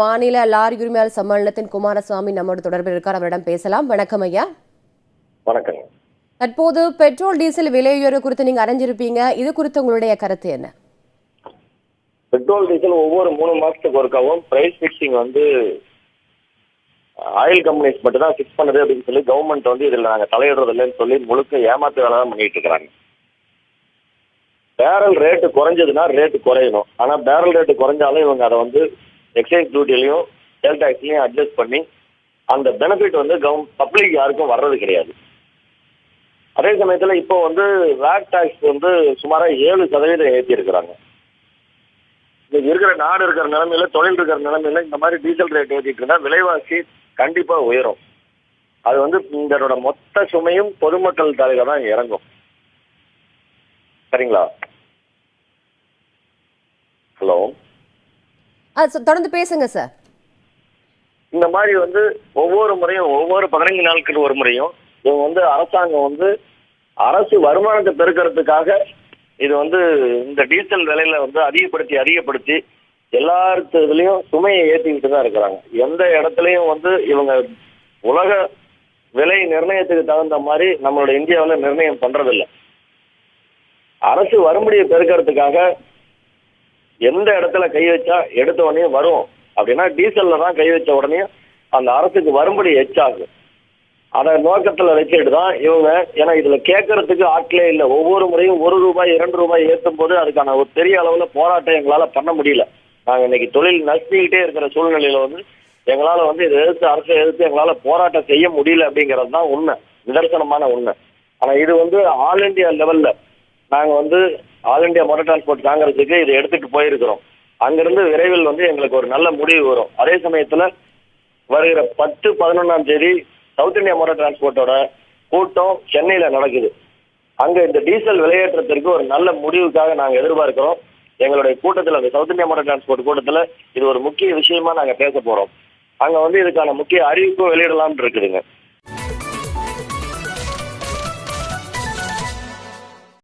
மாநில லாரி உரிமையாளர் சம்மேளனத்தின் குமாரசுவாமி நம்மோடு தொடர்பில் இருக்கார். அவரிடம் பேசலாம். வணக்கம் ஐயா. வணக்கம். தற்போது பெட்ரோல் டீசல் விலை உயர்வு குறித்து நீங்க அறிஞ்சிருப்பீங்க. இது குறித்து உங்களுடைய கருத்து என்ன? பெட்ரோல் டீசல் ஒவ்வொரு 3 மாசத்துக்கு ஒருக்காவும் பிரைஸ் பிக்சிங் ஆயில் கம்பெனிஸ் மட்டும் தான் பிக்ஸ் பண்ணுது அப்படின்னு சொல்லி கவர்மெண்ட் இதுல நாங்க தலையிடுறது இல்லைன்னு சொல்லி முழுக்க ஏமாத்து வேலை தான் பண்ணிட்டு இருக்கிறாங்க. பேரல் ரேட்டு குறைஞ்சதுன்னா ரேட்டு குறையணும். ஆனா பேரல் ரேட்டு குறைஞ்சாலும் இவங்க அதை எக்ஸைஸ் டியூட்டிலையும் சேல் டாக்ஸ்லையும் அட்ஜஸ்ட் பண்ணி அந்த பெனிஃபிட் பப்ளிக் யாருக்கும் வர்றது கிடையாது. அதே சமயத்துல இப்போ வேட் டாக்ஸ் சுமாரா 7% ஏற்றி இருக்கிறாங்க. நாடு இருக்கிற நிலைமையில, தொழில் இருக்கிற நிலைமையில இந்த மாதிரி டீசல் ரேட் ஏற்றிட்டு இருந்தா விலைவாசி கண்டிப்பா உயரும். அது இதனோட மொத்த சுமையும் பொதுமக்கள் தலையில தான் இறங்கும். சரிங்களா? ஹலோ, தொடர்ந்து பேசுங்க சார். இந்த மாதிரி ஒவ்வொரு முறையும், ஒவ்வொரு 15 நாட்களுக்கு ஒரு முறையும் இவங்க அரசாங்கம் அரசு வருமானத்தை பெருக்கிறதுக்காக இது இந்த டீசல் விலையில அதிகப்படுத்தி எல்லாத்துலயும் சுமையை ஏற்றிக்கிட்டு தான் இருக்கிறாங்க. எந்த இடத்துலயும் இவங்க உலக விலை நிர்ணயத்துக்கு தகுந்த மாதிரி நம்மளோட இந்தியாவில் நிர்ணயம் பண்றதில்லை. அரசு வரும்படியை பெருக்கிறதுக்காக எந்த இடத்துல கை வச்சா எடுத்த உடனே வரும் அப்படின்னா டீசல்ல தான் கை வச்ச உடனே அந்த அரசுக்கு வரும்படி எச்சாகும். அதை நோக்கத்துல வச்சுட்டு தான் இவங்க, ஏன்னா இதுல கேட்கறதுக்கு ஆட்களே இல்லை. ஒவ்வொரு முறையும் 1 ரூபாய் 2 ரூபாய் ஏற்றும் போது அதுக்கான ஒரு பெரிய அளவுல போராட்டம் எங்களால பண்ண முடியல. நாங்க இன்னைக்கு தொழில் நஷ்டிக்கிட்டே இருக்கிற சூழ்நிலையில எங்களால இதை எதிர்த்து, அரசை எதிர்த்து எங்களால போராட்டம் செய்ய முடியல அப்படிங்கிறது தான் உண்மை, நிதர்சனமான உண்மை. ஆனா இது ஆல் இண்டியா லெவல்ல நாங்க ஆல் இண்டியா மோட்டார் டிரான்ஸ்போர்ட் காங்கிரஸுக்கு இதை எடுத்துட்டு போயிருக்கிறோம். அங்கிருந்து விரைவில் எங்களுக்கு ஒரு நல்ல முடிவு வரும். அதே சமயத்துல வருகிற 10-11ஆம் தேதி சவுத் இந்தியா மோட்டார் டிரான்ஸ்போர்ட்டோட கூட்டம் சென்னையில நடக்குது. அங்க இந்த டீசல் விலையேற்றத்திற்கு ஒரு நல்ல முடிவுக்காக நாங்க எதிர்பார்க்கிறோம். எங்களுடைய கூட்டத்தில், அந்த சவுத் இந்தியா மோட்டார் டிரான்ஸ்போர்ட் கூட்டத்துல இது ஒரு முக்கிய விஷயமா நாங்க பேச போறோம். அங்க இதுக்கான முக்கிய அறிவிப்பும் வெளியிடலாம்னு இருக்குதுங்க.